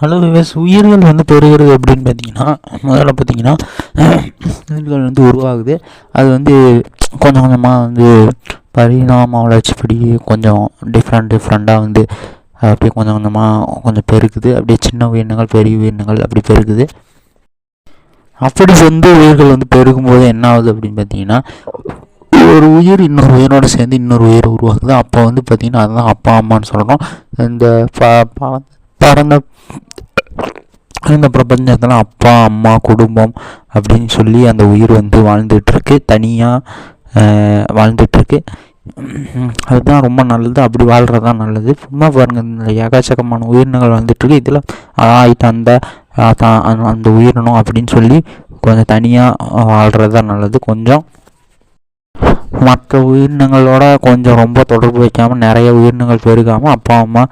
Hello wives, உயிர்கள் வந்து பெறுகிறது அப்படின்னு பார்த்தீங்கன்னா, முதல்ல பார்த்தீங்கன்னா உயிர்கள் வந்து உருவாகுது. அது வந்து கொஞ்சம் கொஞ்சமாக வந்து பரிணாம வளர்ச்சிப்படி கொஞ்சம் டிஃப்ரெண்ட்டாக வந்து அப்படியே கொஞ்சம் கொஞ்சமாக கொஞ்சம் பெருக்குது. அப்படியே சின்ன உயிரினங்கள், பெரிய உயிரினங்கள் அப்படி பெருக்குது. அப்படி வந்து உயிர்கள் வந்து பெருகும்போது என்ன ஆகுது அப்படின்னு பார்த்தீங்கன்னா, ஒரு உயிர் இன்னொரு உயிரோடு சேர்ந்து இன்னொரு உயிரை உருவாக்குது. அப்போ வந்து பார்த்திங்கன்னா அதுதான் அப்பா அம்மான்னு சொல்கிறோம். இந்த பறந்த இந்த பிரபஞ்சத்தில் அப்பா அம்மா குடும்பம் அப்படின்னு சொல்லி அந்த உயிர் வந்து வாழ்ந்துட்டுருக்கு, தனியாக வாழ்ந்துட்டுருக்கு. அதுதான் ரொம்ப நல்லது. அப்படி வாழ்கிறது தான் நல்லது. சும்மா பாருங்கள், இந்த ஏகாச்சக்கமான உயிரினங்கள் வாழ்ந்துட்டுருக்கு. இதில் ஆயிட்டு அந்த உயிரினம் அப்படின்னு சொல்லி கொஞ்சம் தனியாக வாழ்கிறது தான் நல்லது. கொஞ்சம் மற்ற உயிரினங்களோட கொஞ்சம் ரொம்ப தொடர்பு வைக்காமல், நிறைய உயிரினங்கள் பெருகாமல் அப்பா அம்மா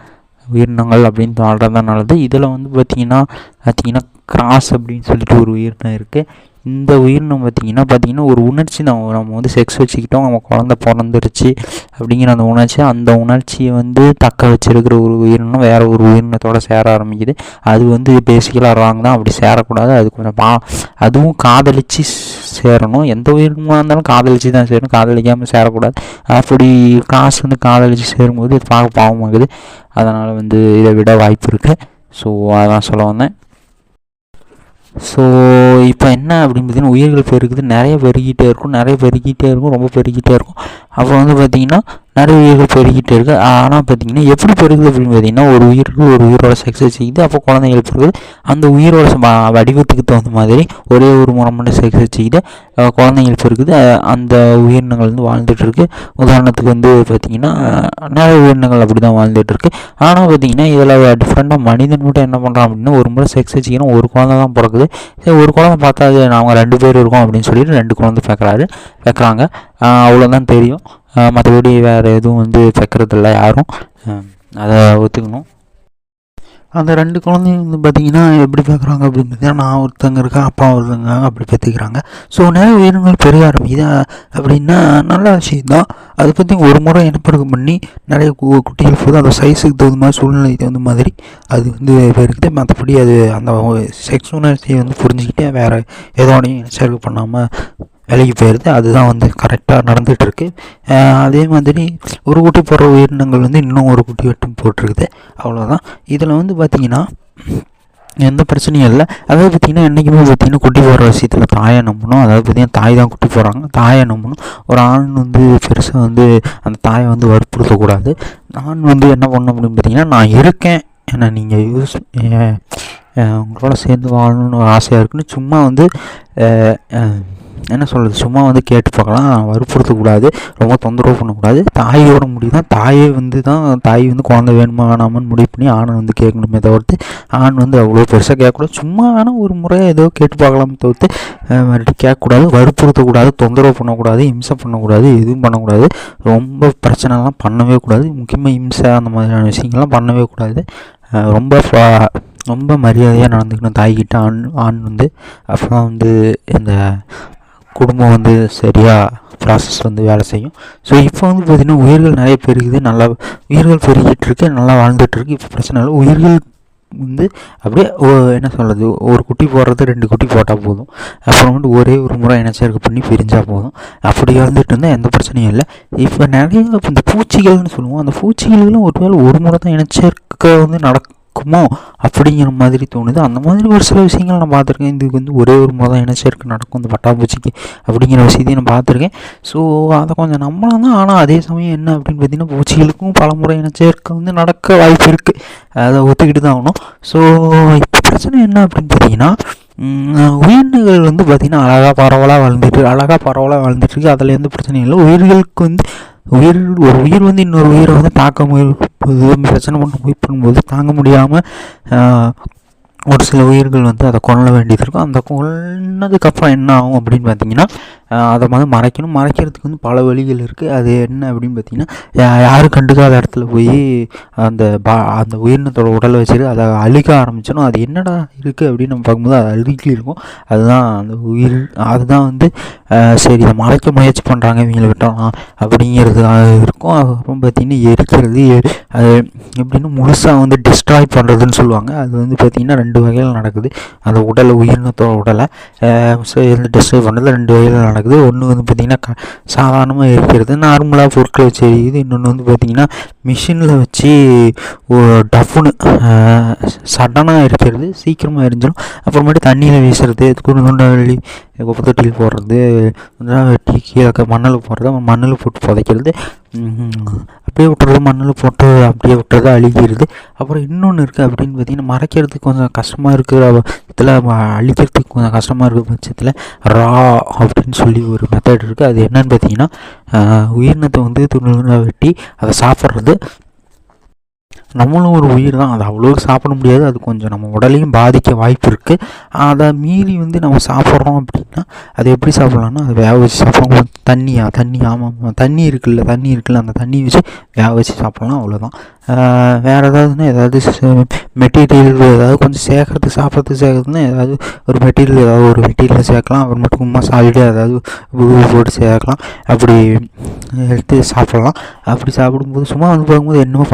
உயிரினங்கள் அப்படின்னு வாழ்கிறது தான் நல்லது. இதில் வந்து பார்த்திங்கன்னா கிராஸ் அப்படின்னு சொல்லிட்டு ஒரு உயிரினம் இருக்குது. இந்த உயிரினம் பார்த்திங்கன்னா ஒரு உணர்ச்சி தான். நம்ம வந்து செக்ஸ் வச்சுக்கிட்டோம், நம்ம குழந்த பிறந்துருச்சு அப்படிங்கிற அந்த உணர்ச்சியை வந்து தக்க வச்சிருக்கிற ஒரு உயிரினம் வேறு ஒரு உயிரினத்தோடு சேர ஆரம்பிக்குது. அது வந்து பேசிக்கலாக ராங் தான், அப்படி சேரக்கூடாது. அது கொஞ்சம் அதுவும் காதலித்து சேரணும். எந்த உயிரினமாக இருந்தாலும் காதலித்து தான் சேரணும், காதலிக்காமல் சேரக்கூடாது. அப்படி கிராஸ் வந்து காதலித்து சேரும்போது இது பார்க்க பாவமாகுது. அதனால் வந்து இதை விட வாய்ப்பு இருக்குது. ஸோ அதான் சொல்ல வந்தேன். ஸோ இப்போ என்ன அப்படின்னு பார்த்தீங்கன்னா, உயிர்கள் பெருகுது, நிறைய பெருகிட்டே இருக்கும், ரொம்ப பெருகிட்டே இருக்கும். அப்புறம் வந்து பார்த்திங்கன்னா நிறைய உயிர்கள் பெருகிட்டே இருக்குது. ஆனால் பார்த்திங்கன்னா எப்படி பெருகுது அப்படின்னு பார்த்திங்கன்னா, ஒரு உயிரோட செக்ஸ் வச்சுக்கிது. அப்போ குழந்தைகள் பெருகுது. அந்த உயிரோட வடிவத்துக்கு தகுந்த மாதிரி ஒரே ஒரு முறை மட்டும் செக்ஸ் வச்சுக்கிது குழந்தைகள் பெருகுது. அந்த உயிரினங்கள் வந்து வாழ்ந்துட்டுருக்கு. உதாரணத்துக்கு வந்து பார்த்திங்கன்னா நிறைய உயிரினங்கள் அப்படி தான் வாழ்ந்துட்டுருக்கு. ஆனால் பார்த்திங்கன்னா இதில் டிஃப்ரெண்ட்டாக மனிதன் மட்டும் என்ன பண்ணுறான் அப்படின்னா, ஒரு முறை செக்ஸ் வச்சுக்கணும், ஒரு குழந்தை தான் பிறக்குது. சரி, ஒரு குழந்தை பார்த்தா அது நாங்கள் 2 பேர் இருக்கோம் அப்படின்னு சொல்லிட்டு 2 குழந்தை வைக்கிறாங்க. அவ்வளோதான் தெரியும். மற்றபடி வேறு எதுவும் வந்து வைக்கிறதில்ல யாரும். அதை ஒத்துக்கணும். அந்த 2 குழந்தைங்க வந்து பார்த்திங்கன்னா எப்படி பார்க்குறாங்க அப்படின்னு பார்த்தீங்கன்னா, நான் ஒருத்தங்க இருக்கேன், அப்பா ஒருத்தங்க அப்படி பார்த்துக்கிறாங்க. ஸோ நிறைய உயிரினங்கள் பெருக ஆரம்பிக்குது அப்படின்னா நல்ல விஷயம்தான். அதை பற்றி ஒரு முறை இனப்பெருக்கம் பண்ணி நிறைய குட்டிகள் போது அந்த சைஸுக்கு தகுந்த மாதிரி, சூழ்நிலைக்கு தகுந்த மாதிரி அது வந்து பெருக்குது. மற்றபடி அது அந்த செக்ஸ் உணர்ச்சியை வந்து புரிஞ்சுக்கிட்டே வேறு எதோடையும் இனச்சேர்க்கை பண்ணாமல் விலகி போயிடுது. அதுதான் வந்து கரெக்டாக நடந்துகிட்ருக்கு. அதே மாதிரி ஒரு குட்டி போடுற உயிரினங்கள் வந்து இன்னும் ஒரு குட்டி வெட்டும் போட்டிருக்குது. அவ்வளோதான். இதில் வந்து பார்த்திங்கன்னா எந்த பிரச்சனையும் இல்லை. அதாவது பார்த்திங்கன்னா என்றைக்குமே பார்த்திங்கன்னா குட்டி போடுற விஷயத்தில் தாயை நம்பணும். அதாவது பார்த்திங்கன்னா தாய் தான் குட்டி போடுறாங்க, தாயை நம்பணும். ஒரு ஆண் வந்து பெருசாக வந்து அந்த தாயை வந்து வற்புறுத்தக்கூடாது. ஆண் வந்து என்ன பண்ணணும் அப்படின்னு பார்த்திங்கன்னா, நான் இருக்கேன், ஏன்னா நீங்கள் உங்களோட சேர்ந்து வாழணும்னு ஒரு ஆசையாக இருக்குன்னு சும்மா வந்து என்ன சொல்கிறது, சும்மா வந்து கேட்டு பார்க்கலாம், வற்புறுத்தக்கூடாது, ரொம்ப தொந்தரவு பண்ணக்கூடாது. தாயோட முடிவு தான். தாய் வந்து குழந்தை வேணுமா வேணாமான்னு முடிவு பண்ணி ஆணை வந்து கேட்கணுமே தவிர்த்து, ஆண் வந்து அவ்வளோ பெருசாக கேட்கக்கூடாது. சும்மா வேணால் ஒரு முறை ஏதோ கேட்டு பார்க்கலாமே தவிர்த்து மறுபடியும் கேட்கக்கூடாது, வற்புறுத்தக்கூடாது, தொந்தரவு பண்ணக்கூடாது, இம்சை பண்ணக்கூடாது, எதுவும் பண்ணக்கூடாது. ரொம்ப பிரச்சனைலாம் பண்ணவே கூடாது. முக்கியமாக இம்சை அந்த மாதிரியான விஷயங்கள்லாம் பண்ணவே கூடாது. ரொம்ப மரியாதையாக நடந்துக்கணும் தாய்கிட்ட ஆண் வந்து. அப்போ தான் வந்து இந்த குடும்பம் வந்து சரியாக ப்ராசஸ் வந்து வேலை செய்யும். ஸோ இப்போ வந்து பார்த்திங்கன்னா உயிர்கள் நிறைய பெருகுது, நல்லா உயிர்கள் பெருகிட்டுருக்கு, நல்லா வாழ்ந்துட்டுருக்கு. இப்போ பிரச்சனை இல்லை. உயிர்கள் வந்து அப்படியே என்ன சொல்கிறது, ஒரு குட்டி போடுறது 2 குட்டி போட்டால் போதும். அப்புறம் வந்து ஒரே ஒரு முறை இனச்சேர்க்கை பண்ணி பிரிஞ்சால் போதும். அப்படி வாழ்ந்துட்டு இருந்தால் எந்த பிரச்சனையும் இல்லை. இப்போ நிறைய இந்த பூச்சிகள்னு சொல்லுவோம், அந்த பூச்சிகளும் ஒருவேளை ஒரு முறை தான் இனச்சேர்க்கை வந்து நடக்குமோ அப்படிங்கிற மாதிரி தோணுது. அந்த மாதிரி ஒரு சில விஷயங்கள் நான் பார்த்துருக்கேன். இதுக்கு வந்து ஒரே ஒரு முறை தான் இனச்சேர்க்கை நடக்கும் இந்த பட்டாம்பூச்சிக்கு அப்படிங்கிற விஷயத்தையும் நான் பார்த்துருக்கேன். ஸோ அதை கொஞ்சம் நம்பலாம் தான். ஆனால் அதே சமயம் என்ன அப்படின்னு பார்த்தீங்கன்னா, பூச்சிகளுக்கும் பல முறை இனச்சேர்க்கை வந்து நடக்க வாய்ப்பு இருக்குது. அதை ஒத்துக்கிட்டு தான் ஆகணும். ஸோ இப்போ பிரச்சனை என்ன அப்படின்னு பார்த்தீங்கன்னா, உயிரினங்கள் வந்து பார்த்திங்கன்னா அழகாக பரவலாக வாழ்ந்துட்டு இருக்கு. அதில் எந்த பிரச்சனையும் இல்லை. உயிர்களுக்கு வந்து ஒரு உயிர் வந்து இன்னொரு உயிரை வந்து தாக்க பிரச்சனை பண்ண முயற்சி பண்ணும்போது தாங்க முடியாமல் ஒரு சில உயிர்கள் வந்து அதை கொல்ல வேண்டியது இருக்கும். அந்த கொன்னதுக்கப்புறம் என்ன ஆகும் அப்படின்னு பார்த்தீங்கன்னா, அதை வந்து மறைக்கிறதுக்கு வந்து பல வழிகள் இருக்குது. அது என்ன அப்படின்னு பார்த்திங்கன்னா, யாரும் கண்டுக்காத இடத்துல போய் அந்த உயிரினத்தோட உடலை வச்சுட்டு அதை அழிக்க ஆரம்பிச்சிடும். அது என்னடா இருக்குது அப்படின்னு நம்ம பார்க்கும்போது அது அழுகி இருக்கும். அதுதான் அந்த அதுதான் வந்து சரி இதை மறைக்க முயற்சி பண்ணுறாங்க, இவங்களை விட்டோம் அப்படிங்கிறது இருக்கும். அப்புறம் பார்த்திங்கன்னா எரிக்கிறது, அது எப்படின்னா முழுசாக வந்து டிஸ்ட்ராய் பண்ணுறதுன்னு சொல்லுவாங்க. அது வந்து பார்த்திங்கன்னா 2 வகையில் நடக்குது. அந்த உயிரினத்தோட உடலை டிஸ்ட்ராய் பண்ணுறது 2 வகையில் நடக்குது. ஒன்று வந்து பார்த்திங்கன்னா சாதாரணமாக எரிக்கிறது, நார்மலாக பொருட்களை வச்சு எரியுது. இன்னொன்று வந்து பார்த்திங்கன்னா மிஷினில் வச்சு டஃப்னு சடனாக எரிக்கிறது, சீக்கிரமாக எரிஞ்சிடும். அப்புறமேட்டு தண்ணியில் வீசுறது, குண்டாவளி குப்பை தொட்டியில் போடுறது, வெட்டி கீழே மண்ணில் போடுறது, மண்ணில் போட்டு புதைக்கிறது, அப்படியே விட்டுறது, மண்ணில் போட்டு அப்படியே விட்டுறது, அழுகிறது. அப்புறம் இன்னொன்று இருக்குது அப்படின்னு பார்த்திங்கன்னா, மறைக்கிறதுக்கு கொஞ்சம் கஷ்டமாக இருக்கிற இதில் அழிக்கிறதுக்கு கொஞ்சம் கஷ்டமாக இருக்கிற பட்சத்தில் ரா அப்படின்னு சொல்லி ஒரு மெத்தட் இருக்குது. அது என்னன்னு பார்த்திங்கன்னா, உயிரினத்தை வந்து துண்டுகளாக வெட்டி அதை சாப்பிட்றது. நம்மளும் ஒரு உயிர் தான், அது அவ்வளோக்கு சாப்பிட முடியாது, அது கொஞ்சம் நம்ம உடலையும் பாதிக்க வாய்ப்பு இருக்குது. அதை மீறி வந்து நம்ம சாப்பிட்றோம் அப்படின்னா அதை எப்படி சாப்பிட்லான்னா, அதை வேக வச்சு சாப்பிட்றோம். தண்ணி ஆமாம் தண்ணி இருக்குல்ல அந்த தண்ணி வச்சு வேக வச்சு சாப்பிட்லாம், அவ்வளோதான். வேறு ஏதாவது மெட்டீரியல் ஏதாவது கொஞ்சம் சாப்பிட்றதுன்னா ஏதாவது ஒரு மெட்டீரியல் சேர்க்கலாம். அப்புறம் மட்டும் சும்மா சாலிடாக ஏதாவது போட்டு சேர்க்கலாம், அப்படி எடுத்து சாப்பிட்லாம். அப்படி சாப்பிடும்போது சும்மா வந்து பார்க்கும்போது என்ன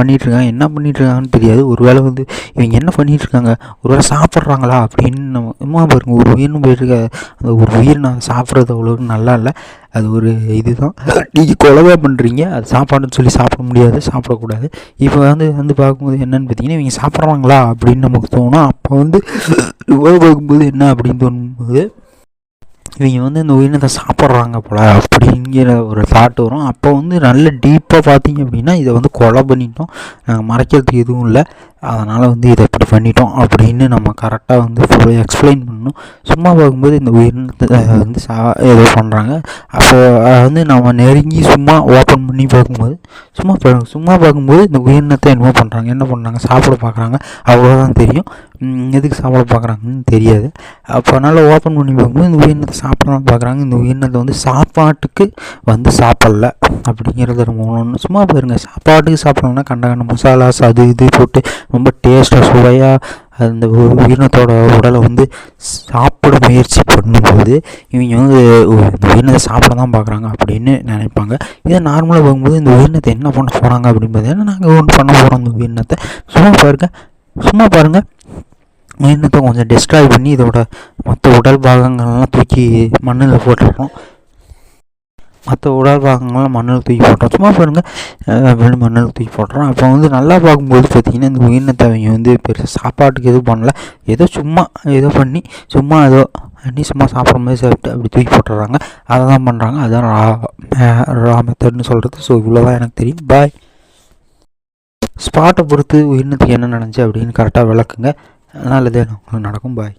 பண்ணிகிட்ருக்காங்கன்னு தெரியாது. ஒரு வேளை வந்து இவங்க என்ன பண்ணிகிட்ருக்காங்க, ஒரு வேளை சாப்பிட்றாங்களா அப்படின்னு நம்ம சும்மா பாருங்கள். ஒரு உயிர்னு போயிட்டுருக்க அந்த ஒரு உயிர் நான் சாப்பிட்றது அவ்வளோக்கு நல்லா இல்லை. அது ஒரு இதுதான், நீங்கள் கொலைதான் பண்ணுறீங்க. அது சாப்பாடுன்னு சொல்லி சாப்பிட முடியாது, சாப்பிடக்கூடாது. இப்போ வந்து பார்க்கும்போது என்னென்னு பார்த்தீங்கன்னா, இவங்க சாப்பிட்றாங்களா அப்படின்னு நமக்கு தோணும். அப்போ வந்து பார்க்கும்போது என்ன அப்படின்னு தோணும்போது இவங்க வந்து இந்த உயிரினத்தை சாப்பிட்றாங்க போல் அப்படிங்கிற ஒரு தாட் வரும். அப்போ வந்து நல்ல டீப்பாக பார்த்தீங்க அப்படின்னா இதை வந்து கொலை பண்ணிட்டோம், நாங்கள் மறைக்கிறதுக்கு எதுவும் இல்லை, அதனால் வந்து இதை இப்படி பண்ணிட்டோம் அப்படின்னு நம்ம கரெக்டாக வந்து ஃபுல்லாக எக்ஸ்பிளைன் பண்ணணும். சும்மா பார்க்கும்போது இந்த உயிரினத்தை வந்து ஏதோ பண்ணுறாங்க. அப்போ வந்து நம்ம நெருங்கி சும்மா ஓப்பன் பண்ணி பார்க்கும்போது சும்மா பார்க்கும்போது இந்த உயிரினத்தை என்ன பண்ணுறாங்க சாப்பிட பார்க்குறாங்க, அவ்வளோதான் தெரியும். எதுக்கு சாப்பிட பார்க்குறாங்கன்னு தெரியாது. அப்போ அதனால் ஓப்பன் பண்ணி பார்க்கும்போது இந்த உயிரினத்தை சாப்பிடலாம் பார்க்குறாங்க. இந்த உயிரினத்தை வந்து சாப்பாட்டுக்கு வந்து சாப்பிடல அப்படிங்கிறத நம்ம ஒன்று சும்மா பாருங்கள். சாப்பாட்டுக்கு சாப்பிட்லன்னா கண்ட மசாலாஸ் அது இது போட்டு ரொம்ப டேஸ்ட்டாக சுவையாக அந்த உயிரினத்தோட உடலை வந்து சாப்பிட முயற்சி பண்ணும்போது இவங்க வந்து இந்த உயிரினத்தை சாப்பிட தான் பார்க்குறாங்க அப்படின்னு நினைப்பாங்க. இதை நார்மலாக பார்க்கும்போது இந்த உயிரினத்தை என்ன பண்ண போகிறாங்க அப்படின்னு பார்த்தீங்கன்னா, நாங்கள் ஒன்று பண்ண போகிறோம் இந்த உயிரினத்தை. சும்மா பாருங்கள் உயிரினத்தை கொஞ்சம் டிஸ்ட்ராய் பண்ணி இதோட மற்ற உடல் பாகங்கள்லாம் தூக்கி மண்ணில் போட்டுடுறோம். சும்மா பாருங்கள் மண்ணில் தூக்கி போட்டுறோம். அப்போ வந்து நல்லா பார்க்கும்போது பார்த்திங்கன்னா இந்த உயிரினத்தை அவங்க வந்து பெருசாக சாப்பாட்டுக்கு எதுவும் பண்ணல, ஏதோ பண்ணி சும்மா சாப்பிட்ற மாதிரி சாப்பிட்டு அப்படி தூக்கி போட்டுடுறாங்க. அதை தான் பண்ணுறாங்க. அதுதான் ரா மெத்தட்னு சொல்கிறது. ஸோ இவ்வளோதான் எனக்கு தெரியும். பாய். ஸ்பாட்டை பொறுத்து உயிரினத்துக்கு என்ன நடந்துச்சு அப்படின்னு கரெக்டாக விளக்குங்க, நல்லதே நடக்கும். பாய்.